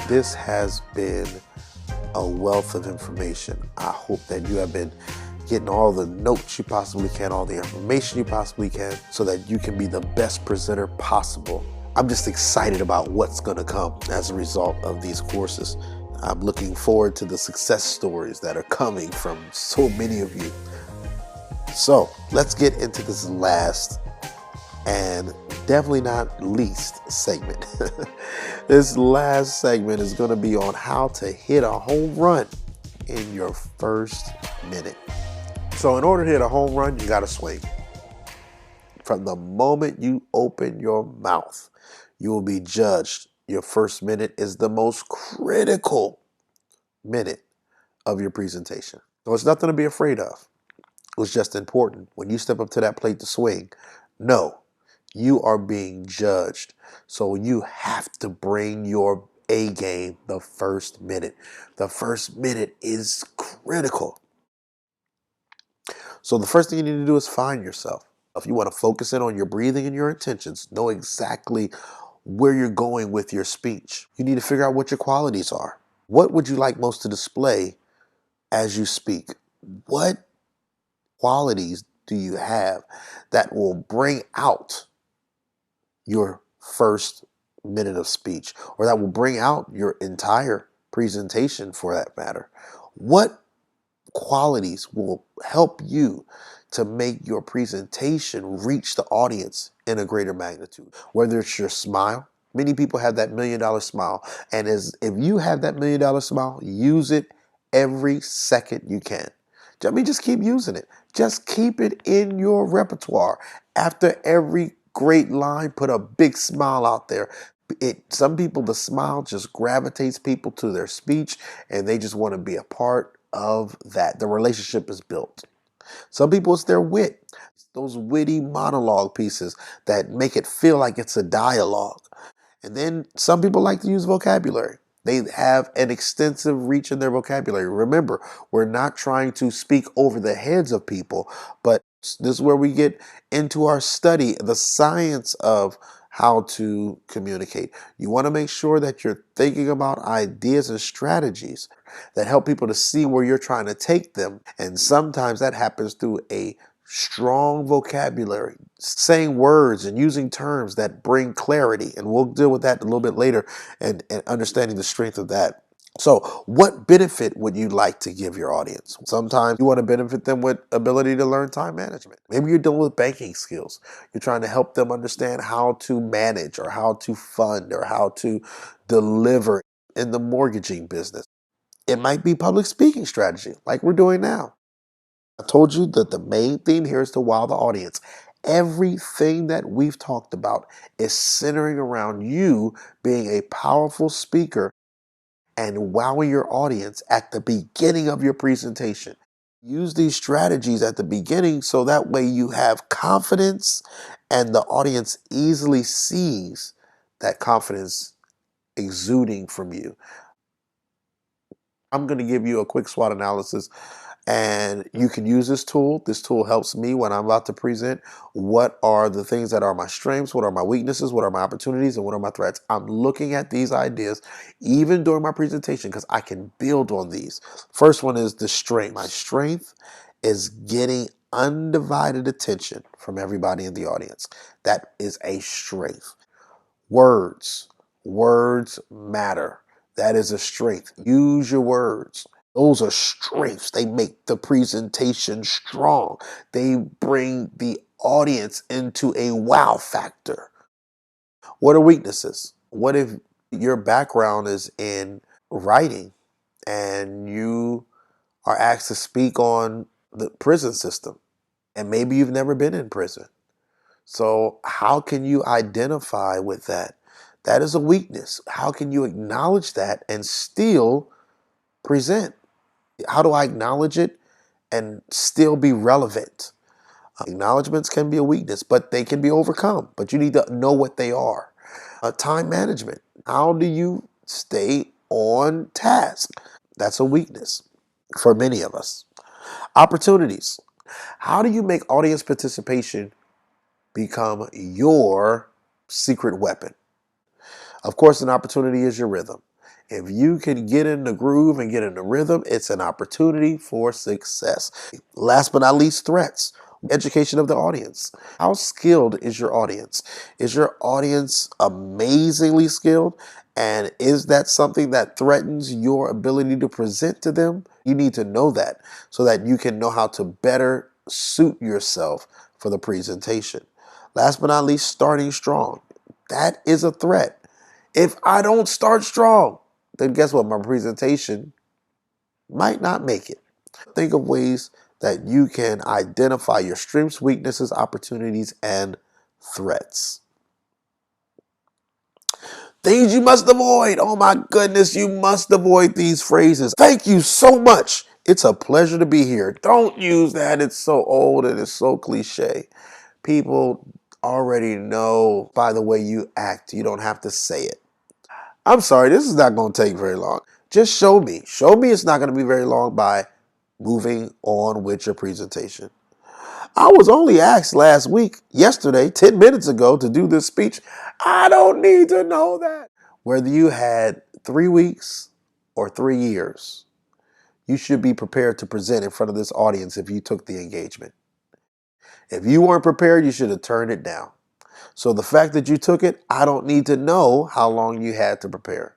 This has been a wealth of information. I hope that you have been getting all the notes you possibly can, all the information you possibly can, so that you can be the best presenter possible. I'm just excited about what's going to come as a result of these courses. I'm looking forward to the success stories that are coming from so many of you. So let's get into this last and definitely not least segment. This last segment is going to be on how to hit a home run in your first minute. So in order to hit a home run, you got to swing. From the moment you open your mouth, you will be judged. Your first minute is the most critical minute of your presentation. So it's nothing to be afraid of. It's just important. When you step up to that plate to swing, know you are being judged. So you have to bring your A game the first minute. The first minute is critical. So the first thing you need to do is find yourself. If you want to focus in on your breathing and your intentions, know exactly where you're going with your speech. You need to figure out what your qualities are. What would you like most to display as you speak? What qualities do you have that will bring out your first minute of speech, or that will bring out your entire presentation for that matter? What qualities will help you to make your presentation reach the audience in a greater magnitude? Whether it's your smile, many people have that $1 million smile, and if you have that $1 million smile, use it every second you can. I mean, just keep using it. Just keep it in your repertoire. After every great line, put a big smile out there. Some people, the smile just gravitates people to their speech, and they just want to be a part of that. The relationship is built. Some people, it's their wit. Those witty monologue pieces that make it feel like it's a dialogue. And then some people like to use vocabulary. They have an extensive reach in their vocabulary. Remember, we're not trying to speak over the heads of people, but this is where we get into our study, the science of how to communicate. You want to make sure that you're thinking about ideas and strategies that help people to see where you're trying to take them. And sometimes that happens through a strong vocabulary, saying words and using terms that bring clarity. And we'll deal with that a little bit later and understanding the strength of that. So what benefit would you like to give your audience? Sometimes you want to benefit them with ability to learn time management. Maybe you're dealing with banking skills. You're trying to help them understand how to manage or how to fund or how to deliver in the mortgaging business. It might be public speaking strategy like we're doing now. I told you that the main theme here is to wow the audience. Everything that we've talked about is centering around you being a powerful speaker and wowing your audience at the beginning of your presentation. Use these strategies at the beginning so that way you have confidence and the audience easily sees that confidence exuding from you. I'm going to give you a quick SWOT analysis, and you can use this tool. This tool helps me when I'm about to present. What are the things that are my strengths? What are my weaknesses? What are my opportunities? And what are my threats? I'm looking at these ideas even during my presentation because I can build on these. First one is the strength. My strength is getting undivided attention from everybody in the audience. That is a strength. Words. Words matter. That is a strength. Use your words. Those are strengths. They make the presentation strong. They bring the audience into a wow factor. What are weaknesses? What if your background is in writing and you are asked to speak on the prison system and maybe you've never been in prison? So how can you identify with that? That is a weakness. How can you acknowledge that and still present? How do I acknowledge it and still be relevant? Acknowledgements can be a weakness, but they can be overcome. But you need to know what they are. Time management. How do you stay on task? That's a weakness for many of us. Opportunities. How do you make audience participation become your secret weapon? Of course, an opportunity is your rhythm. If you can get in the groove and get in the rhythm, it's an opportunity for success. Last but not least, threats. Education of the audience. How skilled is your audience? Is your audience amazingly skilled? And is that something that threatens your ability to present to them? You need to know that so that you can know how to better suit yourself for the presentation. Last but not least, starting strong. That is a threat. If I don't start strong, then guess what? My presentation might not make it. Think of ways that you can identify your strengths, weaknesses, opportunities, and threats. Things you must avoid. Oh my goodness, you must avoid these phrases. Thank you so much. It's a pleasure to be here. Don't use that. It's so old and it's so cliche. People already know by the way you act. You don't have to say it. I'm sorry, this is not going to take very long. Just show me. Show me it's not going to be very long by moving on with your presentation. I was only asked yesterday, 10 minutes ago, to do this speech. I don't need to know that. Whether you had 3 weeks or 3 years, you should be prepared to present in front of this audience if you took the engagement. If you weren't prepared, you should have turned it down. So the fact that you took it, I don't need to know how long you had to prepare.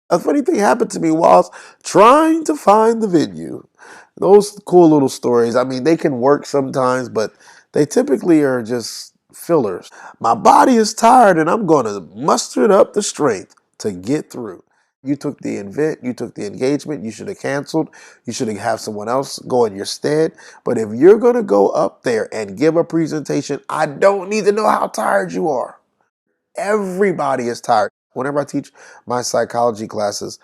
A funny thing happened to me whilst trying to find the venue. Those cool little stories, I mean, they can work sometimes, but they typically are just fillers. My body is tired and I'm going to muster up the strength to get through. You took the event, you took the engagement, you should have canceled. You should have someone else go in your stead. But if you're going to go up there and give a presentation, I don't need to know how tired you are. Everybody is tired. Whenever I teach my psychology classes,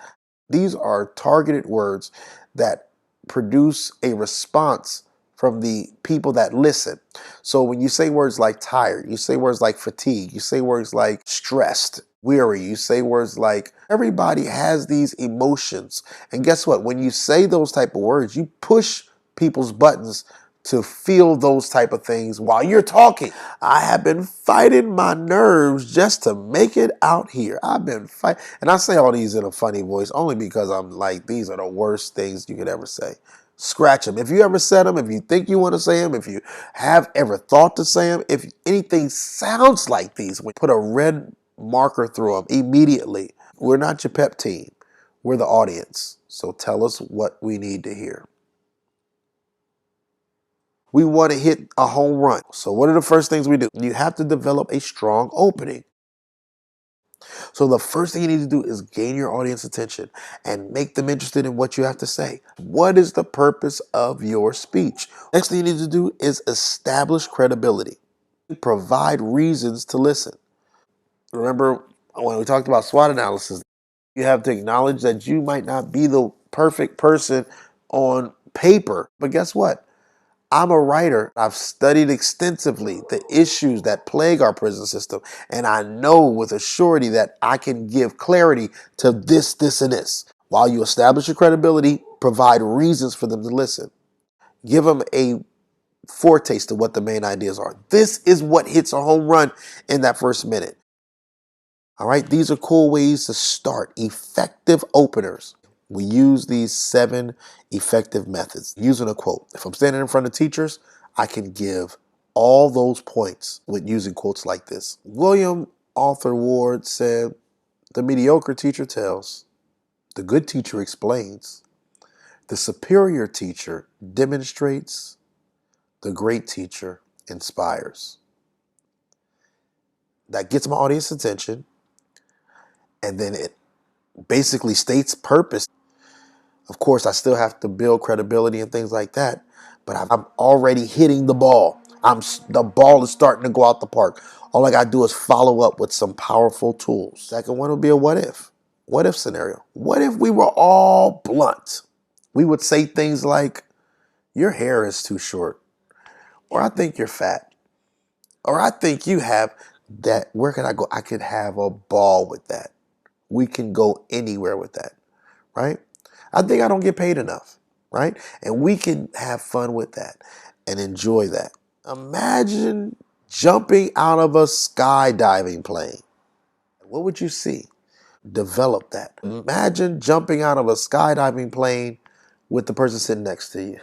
these are targeted words that produce a response from the people that listen. So when you say words like tired, you say words like fatigue, you say words like stressed, weary, you say words like everybody has these emotions. And guess what? When you say those type of words, you push people's buttons to feel those type of things while you're talking. I have been fighting my nerves just to make it out here. I've been fighting, and I say all these in a funny voice only because I'm like, these are the worst things you could ever say. Scratch them. If you ever said them, if you think you want to say them, if you have ever thought to say them, if anything sounds like these, we put a red marker through them immediately. We're not your pep team. We're the audience. So tell us what we need to hear. We want to hit a home run. So what are the first things we do? You have to develop a strong opening. So the first thing you need to do is gain your audience attention and make them interested in what you have to say. What is the purpose of your speech? Next thing you need to do is establish credibility. Provide reasons to listen. Remember when we talked about SWOT analysis, you have to acknowledge that you might not be the perfect person on paper, but guess what? I'm a writer. I've studied extensively the issues that plague our prison system, and I know with a surety that I can give clarity to this, this, and this. While you establish your credibility, provide reasons for them to listen. Give them a foretaste of what the main ideas are. This is what hits a home run in that first minute. All right, these are cool ways to start effective openers. We use these 7 effective methods using a quote. If I'm standing in front of teachers, I can give all those points with using quotes like this. William Arthur Ward said, "The mediocre teacher tells, the good teacher explains, the superior teacher demonstrates, the great teacher inspires." That gets my audience attention, and then it basically states purpose. Of course, I still have to build credibility and things like that, but I'm already hitting the ball. The ball is starting to go out the park. All I got to do is follow up with some powerful tools. Second one will be a what if. What if scenario. What if we were all blunt? We would say things like, your hair is too short, or I think you're fat, or I think you have that. Where can I go? I could have a ball with that. We can go anywhere with that, right? I think I don't get paid enough, right? And we can have fun with that and enjoy that. Imagine jumping out of a skydiving plane. What would you see? Develop that. Imagine jumping out of a skydiving plane with the person sitting next to you.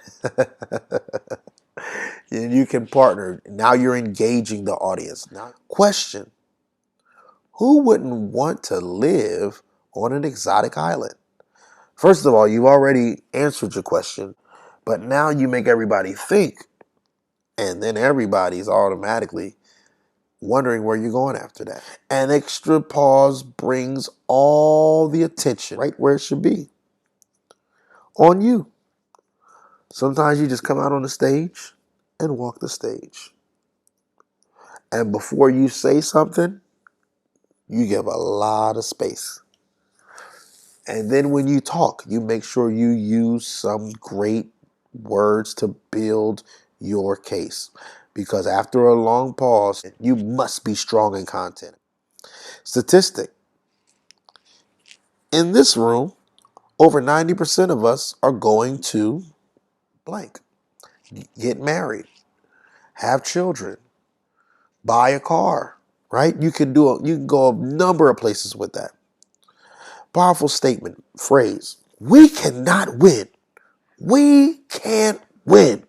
And you can partner. Now you're engaging the audience. Now, question: who wouldn't want to live on an exotic island? First of all, you've already answered your question, but now you make everybody think, and then everybody's automatically wondering where you're going after that. An extra pause brings all the attention right where it should be, on you. Sometimes you just come out on the stage and walk the stage. And before you say something, you give a lot of space. And then when you talk, you make sure you use some great words to build your case. Because after a long pause, you must be strong in content. Statistic: in this room, over 90% of us are going to blank. Get married, have children, buy a car, right? You can go a number of places with that. Powerful statement, phrase. We cannot win. We can't win.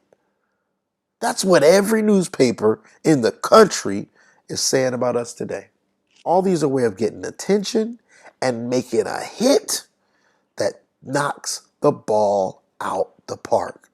That's what every newspaper in the country is saying about us today. All these are a way of getting attention and making a hit that knocks the ball out the park.